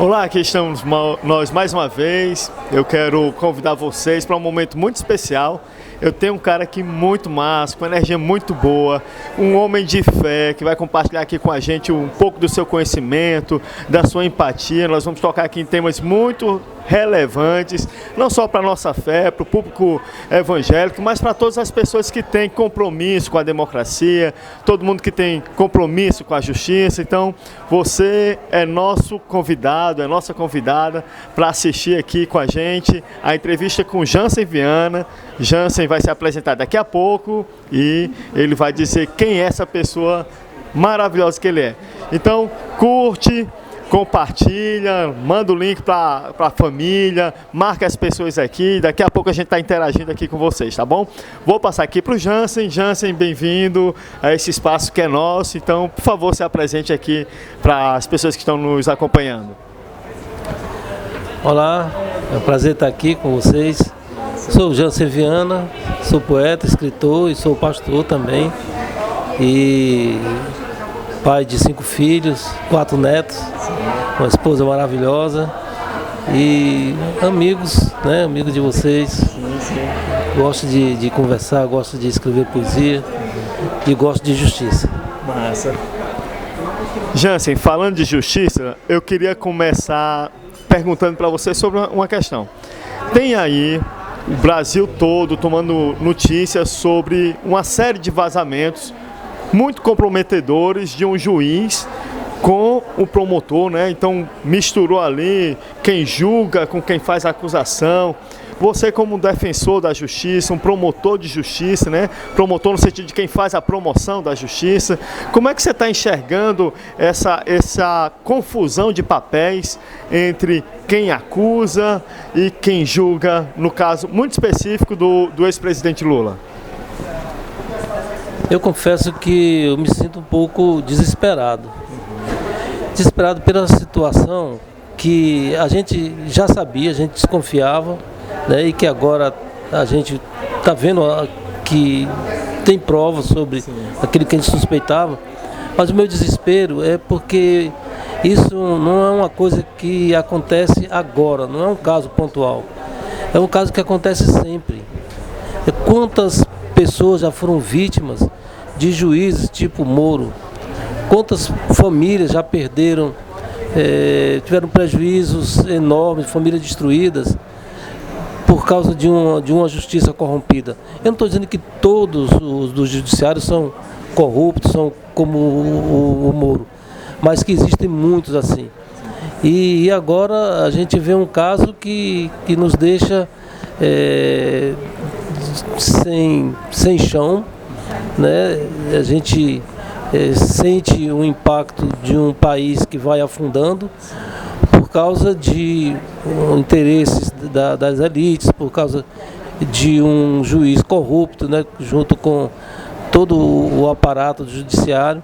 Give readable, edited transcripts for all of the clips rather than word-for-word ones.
Olá, aqui estamos nós mais uma vez. Eu quero convidar vocês para um momento muito especial. Eu tenho um cara aqui muito massa, com energia muito boa, um homem de fé que vai compartilhar aqui com a gente um pouco do seu conhecimento, da sua empatia. Nós vamos tocar aqui em temas muito relevantes, não só para a nossa fé, para o público evangélico, mas para todas as pessoas que têm compromisso com a democracia, todo mundo que tem compromisso com a justiça. Então, você é nosso convidado, é nossa convidada para assistir aqui com a gente a entrevista com Jansen Viana. Jansen vai se apresentar daqui a pouco e ele vai dizer quem é essa pessoa maravilhosa que ele é. Então, curte, compartilha, manda o link para a família, marca as pessoas aqui. Daqui a pouco a gente está interagindo aqui com vocês, tá bom? Vou passar aqui para o Jansen. Jansen, bem-vindo a esse espaço que é nosso. Então, por favor, se apresente aqui para as pessoas que estão nos acompanhando. Olá, é um prazer estar aqui com vocês. Sou Jansen Viana, sou poeta, escritor e sou pastor também. E pai de 5 filhos, 4 netos, uma esposa maravilhosa e amigos, né? Amigo de vocês. Gosto de conversar, gosto de escrever poesia e gosto de justiça. Massa. Jansen, falando de justiça, eu queria começar perguntando para você sobre uma questão. Tem aí o Brasil todo tomando notícias sobre uma série de vazamentos muito comprometedores de um juiz com o promotor, né? Então misturou ali quem julga com quem faz a acusação. Você, como um defensor da justiça, um promotor de justiça, né? Promotor no sentido de quem faz a promoção da justiça, como é que você está enxergando essa confusão de papéis entre quem acusa e quem julga, no caso muito específico do ex-presidente Lula? Eu confesso que eu me sinto um pouco desesperado. Desesperado pela situação que a gente já sabia, a gente desconfiava, né, e que agora a gente está vendo que tem provas sobre aquilo que a gente suspeitava. Mas o meu desespero é porque isso não é uma coisa que acontece agora, não é um caso pontual. É um caso que acontece sempre. Quantas pessoas já foram vítimas de juízes tipo Moro? Quantas famílias já perderam, tiveram prejuízos enormes, famílias destruídas por causa de uma justiça corrompida? Eu não estou dizendo que todos os do judiciário são corruptos, são como o Moro, mas que existem muitos assim. E agora a gente vê um caso que nos deixa sem chão, né? A gente sente o impacto de um país que vai afundando por causa de interesses das elites, por causa de um juiz corrupto, né? Junto com todo o aparato do judiciário.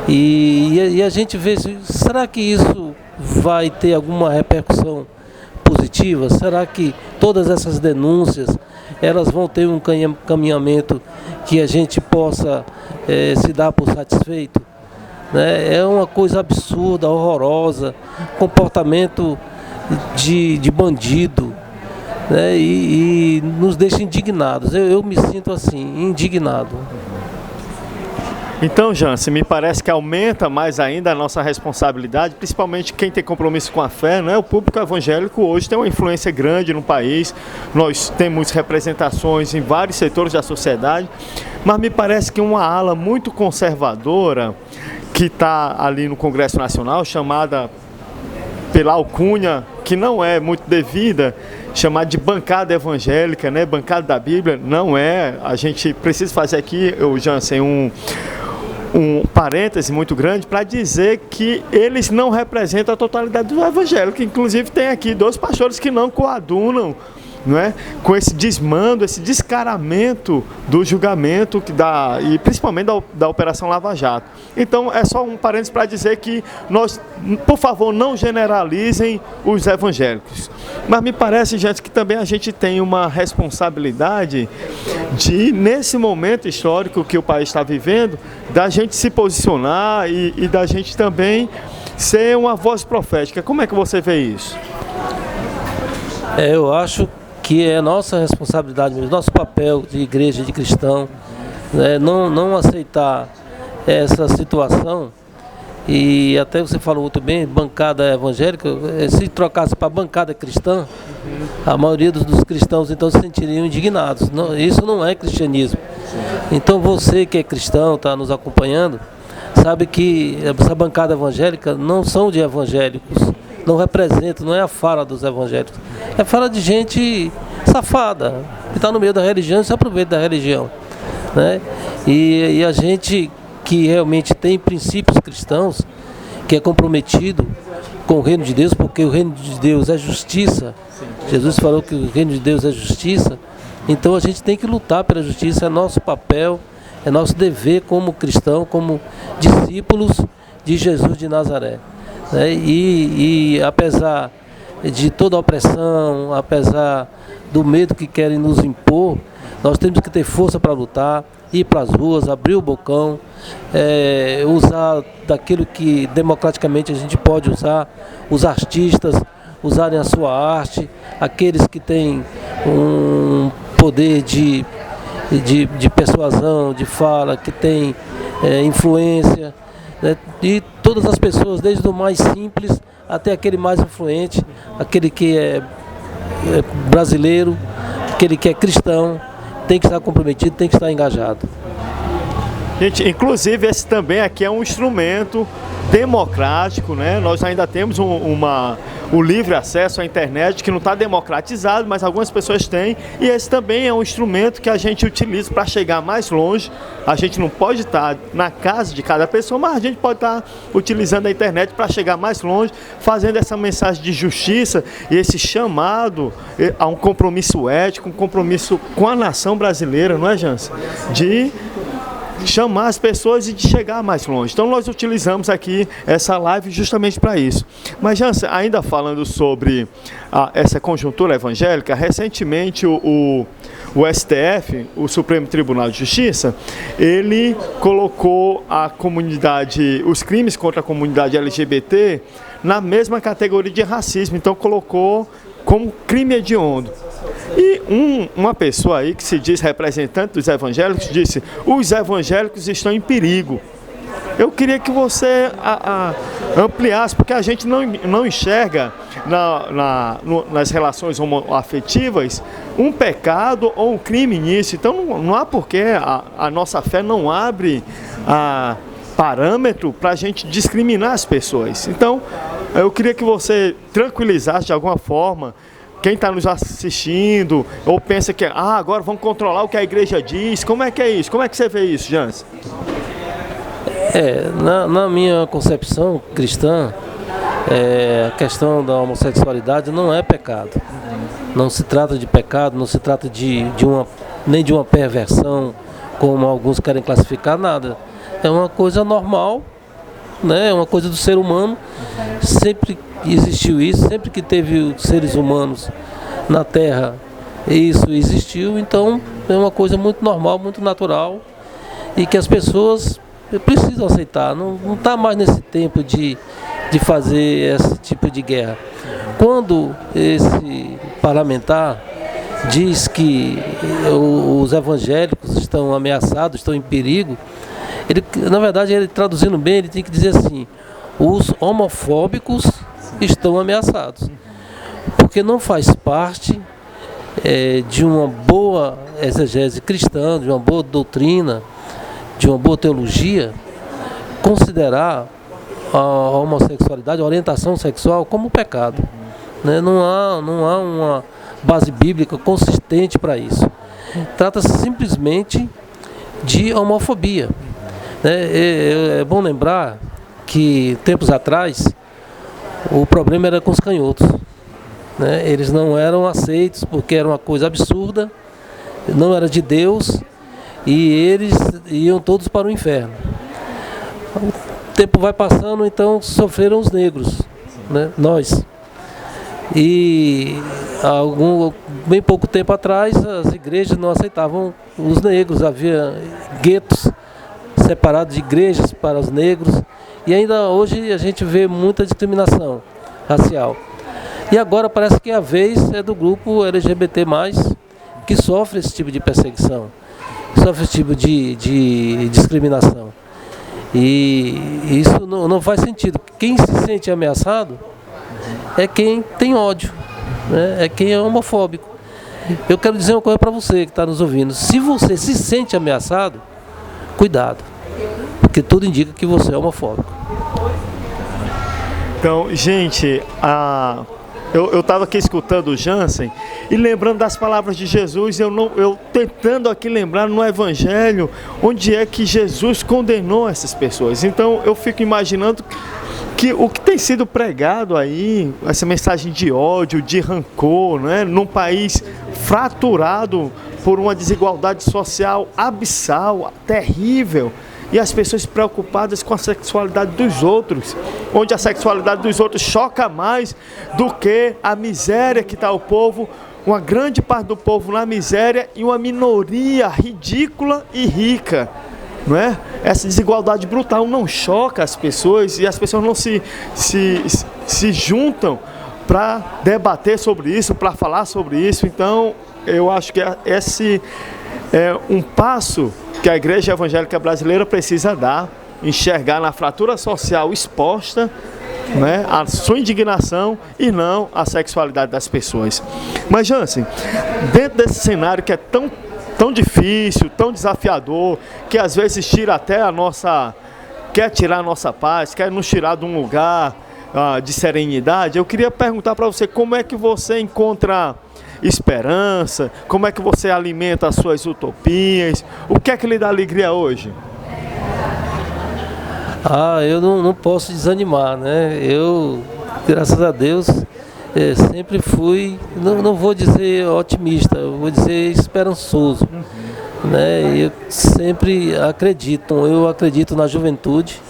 E a gente vê, será que isso vai ter alguma repercussão positiva? Será que todas essas denúncias elas vão ter um caminhamento que a gente possa se dar por satisfeito? Né? É uma coisa absurda, horrorosa, comportamento de bandido, né? E nos deixa indignados. Eu me sinto assim, indignado. Então, Jansen, me parece que aumenta mais ainda a nossa responsabilidade, principalmente quem tem compromisso com a fé, né? O público evangélico hoje tem uma influência grande no país, nós temos representações em vários setores da sociedade, mas me parece que uma ala muito conservadora que está ali no Congresso Nacional, chamada pela alcunha que não é muito devida, chamada de bancada evangélica, né? Bancada da Bíblia, não é. A gente precisa fazer aqui, Jansen, um parêntese muito grande para dizer que eles não representam a totalidade do evangélico. Inclusive tem aqui 2 pastores que não coadunam, não é, com esse desmando, esse descaramento do julgamento e principalmente da Operação Lava Jato. Então é só um parênteses para dizer que nós, por favor, não generalizem os evangélicos. Mas me parece, gente, que também a gente tem uma responsabilidade de, nesse momento histórico que o país está vivendo, da gente se posicionar e da gente também ser uma voz profética. Como é que você vê isso? Eu acho que é nossa responsabilidade mesmo, nosso papel de igreja, de cristão, né, não aceitar essa situação. E até você falou muito bem, bancada evangélica, se trocasse para bancada cristã, a maioria dos cristãos então se sentiriam indignados. Isso não é cristianismo. Então você que é cristão, está nos acompanhando, sabe que essa bancada evangélica não são de evangélicos, não representa, não é a fala dos evangélicos, é a fala de gente safada, que está no meio da religião e se aproveita da religião, né? E a gente que realmente tem princípios cristãos, que é comprometido com o reino de Deus, porque o reino de Deus é justiça. Jesus falou que o reino de Deus é justiça, então a gente tem que lutar pela justiça, é nosso papel, é nosso dever como cristão, como discípulos de Jesus de Nazaré, né? E apesar de toda a opressão, apesar do medo que querem nos impor, nós temos que ter força para lutar, ir para as ruas, abrir o bocão, usar daquilo que democraticamente a gente pode usar, os artistas usarem a sua arte, aqueles que têm um poder de persuasão, de fala, que tem influência, né? E todas as pessoas, desde o mais simples até aquele mais influente, aquele que é brasileiro, aquele que é cristão, tem que estar comprometido, tem que estar engajado. Gente, inclusive esse também aqui é um instrumento democrático, né? Nós ainda temos o livre acesso à internet, que não está democratizado, mas algumas pessoas têm, e esse também é um instrumento que a gente utiliza para chegar mais longe. A gente não pode estar na casa de cada pessoa, mas a gente pode estar utilizando a internet para chegar mais longe, fazendo essa mensagem de justiça e esse chamado a um compromisso ético, um compromisso com a nação brasileira, não é, Jansen? De chamar as pessoas e de chegar mais longe. Então nós utilizamos aqui essa live justamente para isso. Mas, Jansen, ainda falando sobre essa conjuntura evangélica, recentemente o STF, o Supremo Tribunal de Justiça, ele colocou a comunidade, os crimes contra a comunidade LGBT na mesma categoria de racismo. Então colocou como crime hediondo. E uma pessoa aí que se diz representante dos evangélicos disse: os evangélicos estão em perigo. Eu queria que você ampliasse, porque a gente não enxerga nas relações homoafetivas um pecado ou um crime nisso. Então não há porquê a nossa fé não abre parâmetro para a gente discriminar as pessoas. Então eu queria que você tranquilizasse de alguma forma quem está nos assistindo, ou pensa que agora vamos controlar o que a igreja diz. Como é que é isso? Como é que você vê isso, Jansen? Na minha concepção cristã, a questão da homossexualidade não é pecado. Não se trata de pecado, não se trata nem de uma perversão, como alguns querem classificar, nada. É uma coisa normal, né? É uma coisa do ser humano. Sempre existiu isso, sempre que teve seres humanos na Terra, isso existiu. Então é uma coisa muito normal, muito natural, e que as pessoas precisam aceitar. Não está mais nesse tempo de fazer esse tipo de guerra. Quando esse parlamentar diz que os evangélicos estão ameaçados, estão em perigo, na verdade, ele traduzindo bem, ele tem que dizer assim: os homofóbicos estão ameaçados, porque não faz parte de uma boa exegese cristã, de uma boa doutrina, de uma boa teologia, considerar a homossexualidade, a orientação sexual como pecado, né? Não há uma base bíblica consistente para isso. Trata-se simplesmente de homofobia, né? É bom lembrar que tempos atrás o problema era com os canhotos, né? Eles não eram aceitos porque era uma coisa absurda, não era de Deus, e eles iam todos para o inferno. O tempo vai passando, então sofreram os negros, né? Nós. E bem pouco tempo atrás as igrejas não aceitavam os negros, havia guetos separados de igrejas para os negros, E ainda hoje a gente vê muita discriminação racial. E agora parece que a vez é do grupo LGBT+, que sofre esse tipo de perseguição, que sofre esse tipo de discriminação. E isso não faz sentido. Quem se sente ameaçado é quem tem ódio, né? É quem é homofóbico. Eu quero dizer uma coisa para você que está nos ouvindo. Se você se sente ameaçado, cuidado, porque tudo indica que você é homofóbico. Então, gente, eu estava aqui escutando o Jansen e lembrando das palavras de Jesus, eu tentando aqui lembrar no Evangelho onde é que Jesus condenou essas pessoas. Então eu fico imaginando que o que tem sido pregado aí, essa mensagem de ódio, de rancor, né, num país fraturado por uma desigualdade social abissal, terrível, e as pessoas preocupadas com a sexualidade dos outros, onde a sexualidade dos outros choca mais do que a miséria que está o povo, uma grande parte do povo na miséria e uma minoria ridícula e rica, não é? Essa desigualdade brutal não choca as pessoas e as pessoas não se juntam para debater sobre isso, para falar sobre isso. Então, eu acho que esse é um passo que a Igreja Evangélica Brasileira precisa dar, enxergar na fratura social exposta, né, a sua indignação e não a sexualidade das pessoas. Mas, Jansen, dentro desse cenário que é tão difícil, tão desafiador, que às vezes tira até quer tirar a nossa paz, quer nos tirar de um lugar de serenidade, eu queria perguntar para você como é que você encontra esperança, como é que você alimenta as suas utopias, o que é que lhe dá alegria hoje? Eu não posso desanimar, né? Eu, graças a Deus, sempre fui, não vou dizer otimista, eu vou dizer esperançoso, né? Eu sempre acredito na juventude,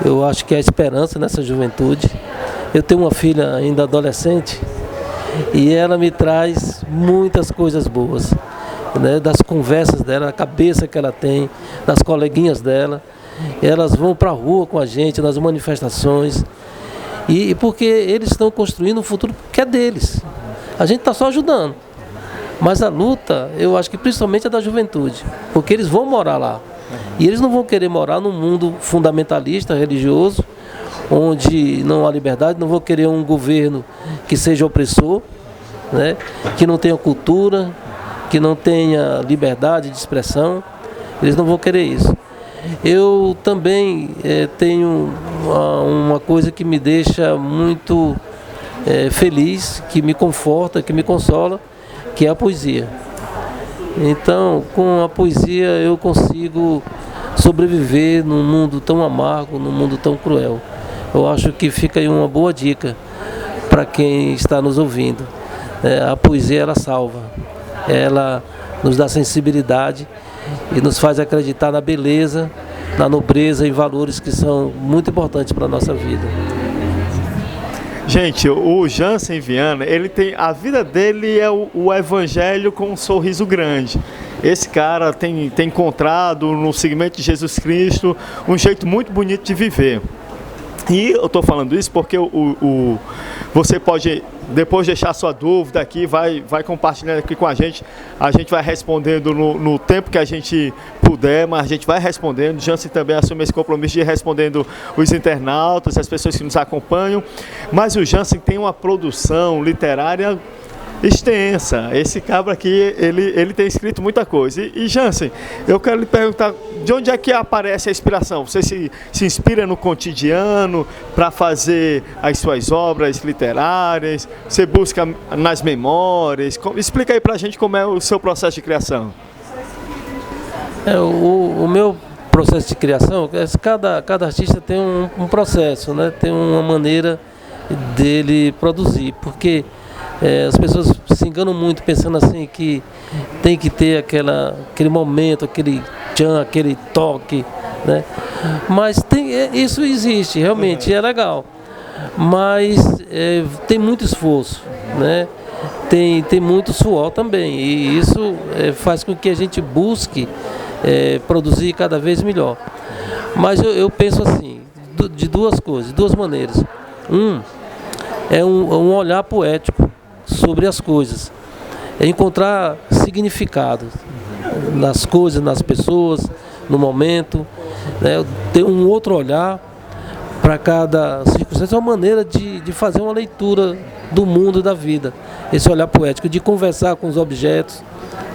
eu acho que há esperança nessa juventude. Eu tenho uma filha ainda adolescente e ela me traz muitas coisas boas, né? Das conversas dela, da cabeça que ela tem, das coleguinhas dela. Elas vão para a rua com a gente, nas manifestações, e porque eles estão construindo um futuro que é deles. A gente está só ajudando, mas a luta, eu acho que principalmente é da juventude, porque eles vão morar lá, e eles não vão querer morar num mundo fundamentalista, religioso, onde não há liberdade, não vão querer um governo que seja opressor, né? Que não tenha cultura, que não tenha liberdade de expressão. Eles não vão querer isso. Eu também tenho uma coisa que me deixa muito feliz, que me conforta, que me consola, que é a poesia. Então, com a poesia eu consigo sobreviver num mundo tão amargo, num mundo tão cruel. Eu acho que fica aí uma boa dica para quem está nos ouvindo. A poesia, ela salva, ela nos dá sensibilidade e nos faz acreditar na beleza, na nobreza e valores que são muito importantes para a nossa vida. Gente, o Jansen Viana, a vida dele é o evangelho com um sorriso grande. Esse cara tem encontrado no segmento de Jesus Cristo um jeito muito bonito de viver. E eu estou falando isso porque você pode depois deixar sua dúvida aqui, vai compartilhando aqui com a gente vai respondendo no tempo que a gente puder, mas a gente vai respondendo. Jansen também assume esse compromisso de ir respondendo os internautas, as pessoas que nos acompanham, mas o Jansen tem uma produção literária extensa. Esse cabra aqui, ele tem escrito muita coisa. E Jansen, eu quero lhe perguntar, de onde é que aparece a inspiração? Você se inspira no cotidiano para fazer as suas obras literárias? Você busca nas memórias? Explica aí para a gente como é o seu processo de criação. O meu processo de criação, cada artista tem um processo, né? Tem uma maneira dele produzir, porque as pessoas se enganam muito pensando assim que tem que ter aquele momento, aquele tchan, aquele toque, né? Mas isso existe, realmente, é legal. Mas tem muito esforço, né? Tem muito suor também. E isso faz com que a gente busque produzir cada vez melhor. Mas eu penso assim, de duas coisas, de duas maneiras. É um olhar poético sobre as coisas, é encontrar significado nas coisas, nas pessoas, no momento, né? Ter um outro olhar para cada circunstância, é uma maneira de fazer uma leitura do mundo e da vida, esse olhar poético, de conversar com os objetos,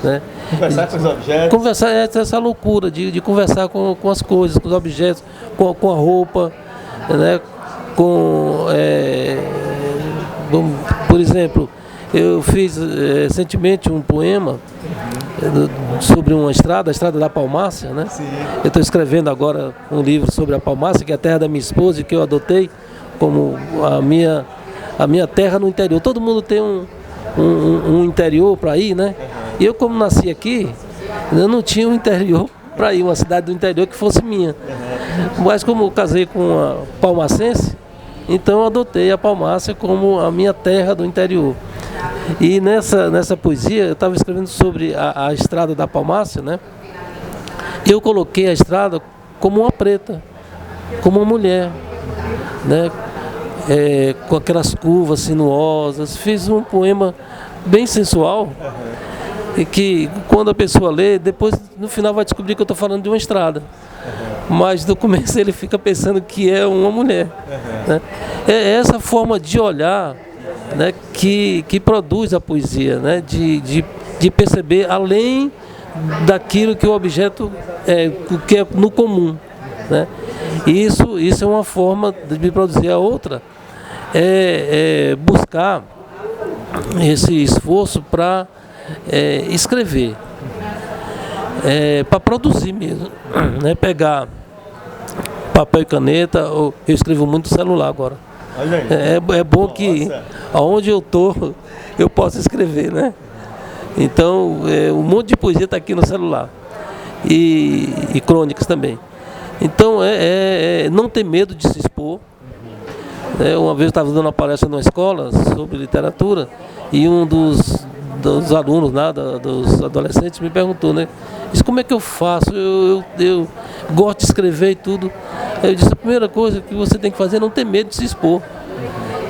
né? Conversar com os objetos? Conversar, essa loucura de conversar com as coisas, com os objetos, com a roupa, né? Por exemplo, eu fiz recentemente um poema sobre uma estrada, a estrada da Palmácia, né? Sim. Eu estou escrevendo agora um livro sobre a Palmácia, que é a terra da minha esposa e que eu adotei como a minha terra no interior. Todo mundo tem um interior para ir, né? E eu, como nasci aqui, eu não tinha um interior para ir, uma cidade do interior que fosse minha. Mas como eu casei com uma palmacense, então eu adotei a Palmácia como a minha terra do interior. E nessa poesia eu estava escrevendo sobre a estrada da Palmácia, né? Eu coloquei a estrada como uma preta, como uma mulher, né? Com aquelas curvas sinuosas. Fiz um poema bem sensual, e que quando a pessoa lê, depois no final vai descobrir que eu estou falando de uma estrada. Mas no começo ele fica pensando que é uma mulher. Né? É essa forma de olhar, né, que produz a poesia, né? De perceber além daquilo que o objeto que é no comum. Né? Isso é uma forma de produzir. A outra é buscar esse esforço para escrever, para produzir mesmo, né? Pegar papel e caneta, eu escrevo muito no celular agora. É bom que aonde eu estou eu posso escrever, né? Então um monte de poesia está aqui no celular e crônicas também. Então não ter medo de se expor. Uma vez eu estava dando uma palestra numa escola sobre literatura e um dos alunos lá, dos adolescentes, me perguntou, né? Isso, como é que eu faço? Eu gosto de escrever e tudo. Aí eu disse, a primeira coisa que você tem que fazer é não ter medo de se expor,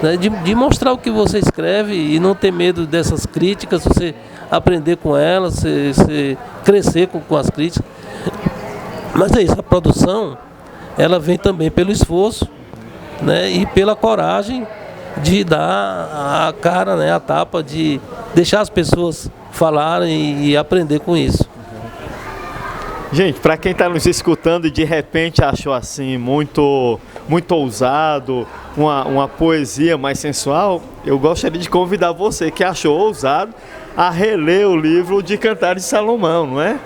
né? De mostrar o que você escreve e não ter medo dessas críticas, você aprender com elas, você crescer com as críticas. Mas é isso, a produção, ela vem também pelo esforço, né? E pela coragem de dar a cara, né? A tapa, de deixar as pessoas falarem e aprender com isso. Gente, para quem está nos escutando e de repente achou assim muito ousado, uma poesia mais sensual, eu gostaria de convidar você que achou ousado a reler o livro de Cantares de Salomão, não é?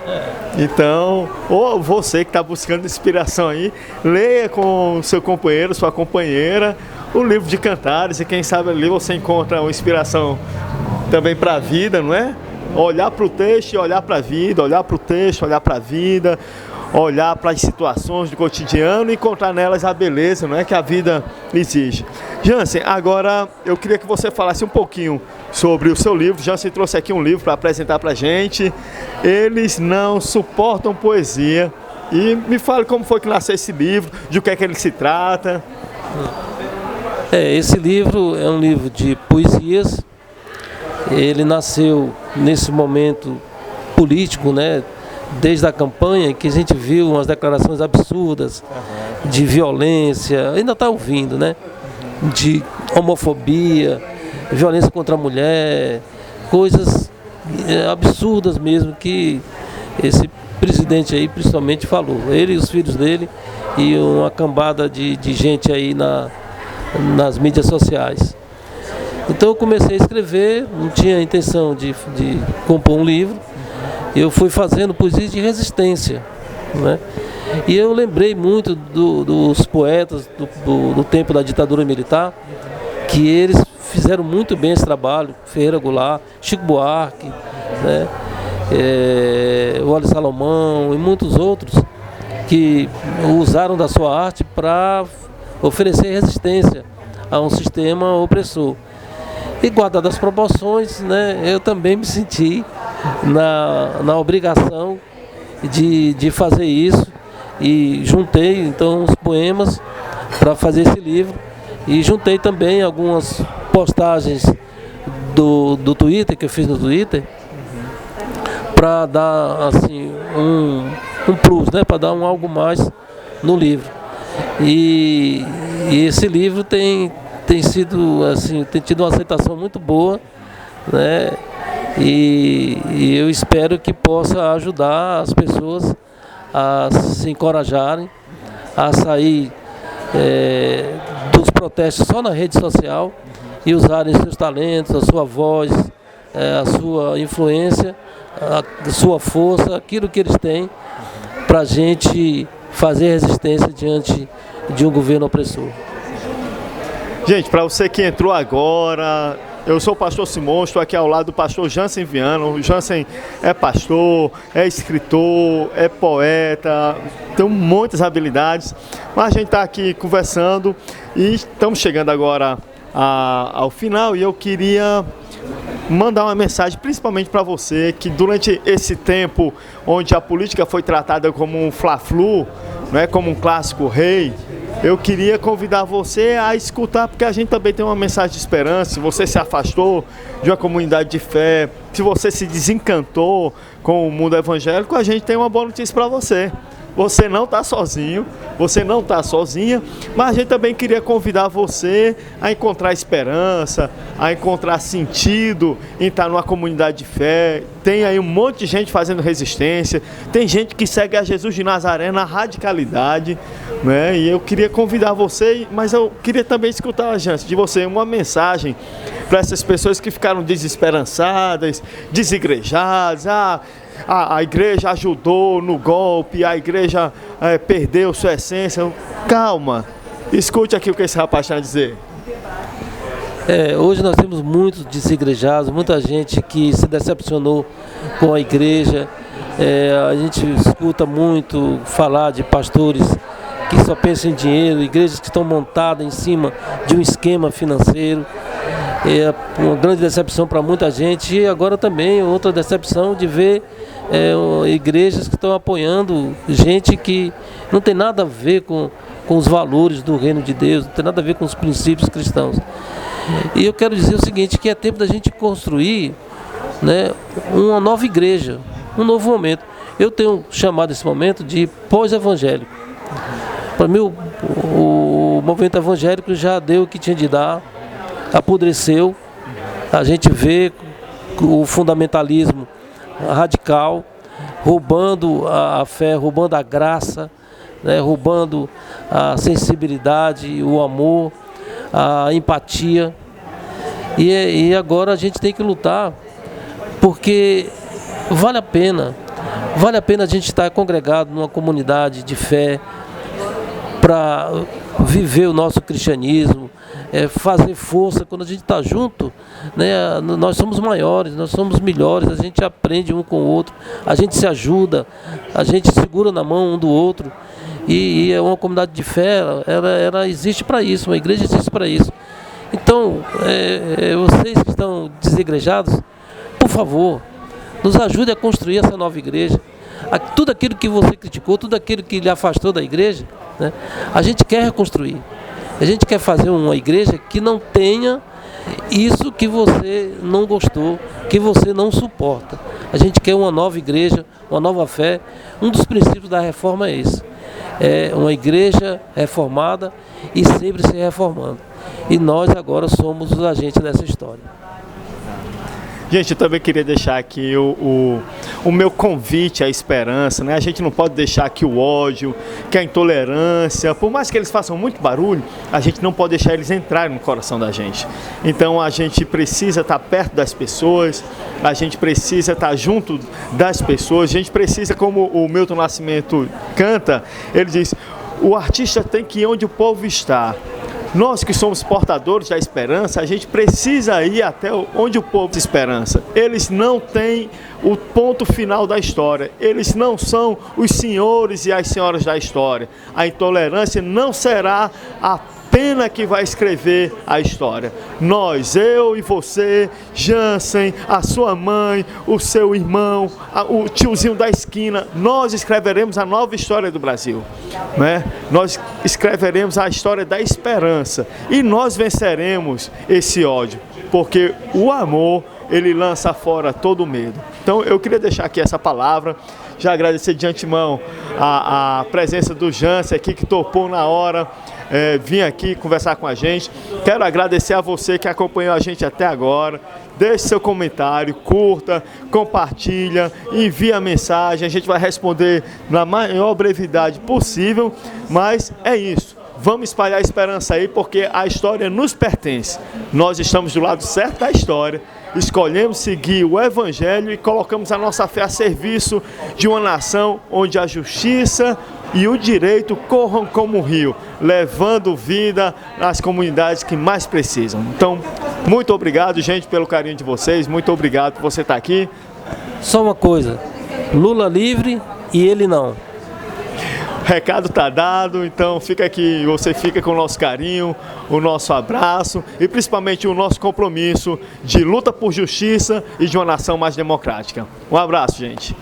Então, ou você que está buscando inspiração aí, leia com seu companheiro, sua companheira, o livro de Cantares, e quem sabe ali você encontra uma inspiração também para a vida, não é? Olhar para o texto e olhar para a vida, olhar para o texto, olhar para a vida, olhar para as situações do cotidiano e encontrar nelas a beleza, não é, que a vida exige. Jansen, agora eu queria que você falasse um pouquinho sobre o seu livro. Jansen trouxe aqui um livro para apresentar para a gente. Eles não suportam poesia. E me fale como foi que nasceu esse livro, de o que é que ele se trata. Esse livro é um livro de poesias. Ele nasceu nesse momento político, né? Desde a campanha, que a gente viu umas declarações absurdas de violência, ainda está ouvindo, né? De homofobia, violência contra a mulher, coisas absurdas mesmo que esse presidente aí principalmente falou. Ele e os filhos dele e uma cambada de gente aí nas mídias sociais. Então eu comecei a escrever, não tinha a intenção de compor um livro. Eu fui fazendo poesias de resistência, né? E eu lembrei muito dos poetas do tempo da ditadura militar, que eles fizeram muito bem esse trabalho. Ferreira Goulart, Chico Buarque, né? O Wally Salomão e muitos outros que usaram da sua arte para oferecer resistência a um sistema opressor. E guardadas as proporções, né, eu também me senti na obrigação de fazer isso e juntei então os poemas para fazer esse livro. E juntei também algumas postagens do Twitter, que eu fiz no Twitter, para dar assim, um plus, né? Para dar algo mais no livro. E esse livro tem sido assim, tem tido uma aceitação muito boa, né? E eu espero que possa ajudar as pessoas a se encorajarem, a sair dos protestos só na rede social e usarem seus talentos, a sua voz, a sua influência, a sua força, aquilo que eles têm, para a gente fazer resistência diante de um governo opressor. Gente, para você que entrou agora, eu sou o pastor Simão, estou aqui ao lado do pastor Jansen Viana. O Jansen é pastor, é escritor, é poeta, tem muitas habilidades, mas a gente está aqui conversando e estamos chegando agora ao final, e eu queria mandar uma mensagem principalmente para você, que durante esse tempo onde a política foi tratada como um fla-flu, não é, como um clássico rei, eu queria convidar você a escutar, porque a gente também tem uma mensagem de esperança. Se você se afastou de uma comunidade de fé, se você se desencantou com o mundo evangélico, a gente tem uma boa notícia para você. Você não está sozinho, você não está sozinha, mas a gente também queria convidar você a encontrar esperança, a encontrar sentido em estar numa comunidade de fé. Tem aí um monte de gente fazendo resistência, tem gente que segue a Jesus de Nazaré na radicalidade, né? E eu queria convidar você, mas eu queria também escutar, Jansen, de você uma mensagem para essas pessoas que ficaram desesperançadas, desigrejadas. A igreja ajudou no golpe, a igreja perdeu sua essência. Calma, escute aqui o que esse rapaz tem a dizer. Hoje nós temos muitos desigrejados, muita gente que se decepcionou com a igreja. A gente escuta muito falar de pastores que só pensam em dinheiro, igrejas que estão montadas em cima de um esquema financeiro. É uma grande decepção para muita gente, e agora também outra decepção de ver igrejas que estão apoiando gente que não tem nada a ver com os valores do reino de Deus, não tem nada a ver com os princípios cristãos. E eu quero dizer o seguinte, que é tempo da gente construir, né, uma nova igreja, um novo momento. Eu tenho chamado esse momento de pós-evangélico. Para mim o movimento evangélico já deu o que tinha de dar, apodreceu. A gente vê o fundamentalismo radical roubando a fé, roubando a graça, né, roubando a sensibilidade, o amor, a empatia. E agora a gente tem que lutar, porque vale a pena a gente estar congregado numa comunidade de fé para viver o nosso cristianismo, fazer força. Quando a gente está junto, né, nós somos maiores, nós somos melhores, a gente aprende um com o outro, a gente se ajuda, a gente segura na mão um do outro. E é uma comunidade de fé, ela existe para isso, uma igreja existe para isso. Então, vocês que estão desigrejados, por favor, nos ajude a construir essa nova igreja. Tudo aquilo que você criticou, tudo aquilo que lhe afastou da igreja, né, a gente quer reconstruir. A gente quer fazer uma igreja que não tenha isso que você não gostou, que você não suporta. A gente quer uma nova igreja, uma nova fé. Um dos princípios da reforma é esse. É uma igreja reformada e sempre se reformando. E nós agora somos os agentes dessa história. Gente, eu também queria deixar aqui o meu convite à esperança, né? A gente não pode deixar que o ódio, que a intolerância, por mais que eles façam muito barulho, a gente não pode deixar eles entrarem no coração da gente. Então a gente precisa estar perto das pessoas, a gente precisa estar junto das pessoas, a gente precisa, como o Milton Nascimento canta, ele diz, o artista tem que ir onde o povo está. Nós que somos portadores da esperança, a gente precisa ir até onde o povo tem esperança. Eles não têm o ponto final da história. Eles não são os senhores e as senhoras da história. A intolerância não será a Atena que vai escrever a história. Nós, eu e você, Jansen, a sua mãe, o seu irmão, o tiozinho da esquina, nós escreveremos a nova história do Brasil, né? Nós escreveremos a história da esperança e nós venceremos esse ódio, porque o amor, ele lança fora todo o medo. Então eu queria deixar aqui essa palavra, já agradecer de antemão a presença do Jansen aqui, que topou na hora vir aqui conversar com a gente. Quero agradecer a você que acompanhou a gente até agora. Deixe seu comentário, curta, compartilha, envie a mensagem, a gente vai responder na maior brevidade possível, mas é isso. Vamos espalhar a esperança aí, porque a história nos pertence. Nós estamos do lado certo da história, escolhemos seguir o Evangelho e colocamos a nossa fé a serviço de uma nação onde a justiça e o direito corram como um rio, levando vida às comunidades que mais precisam. Então, muito obrigado, gente, pelo carinho de vocês, muito obrigado por você estar aqui. Só uma coisa, Lula livre e ele não. Recado está dado, então fica aqui, você fica com o nosso carinho, o nosso abraço e principalmente o nosso compromisso de luta por justiça e de uma nação mais democrática. Um abraço, gente.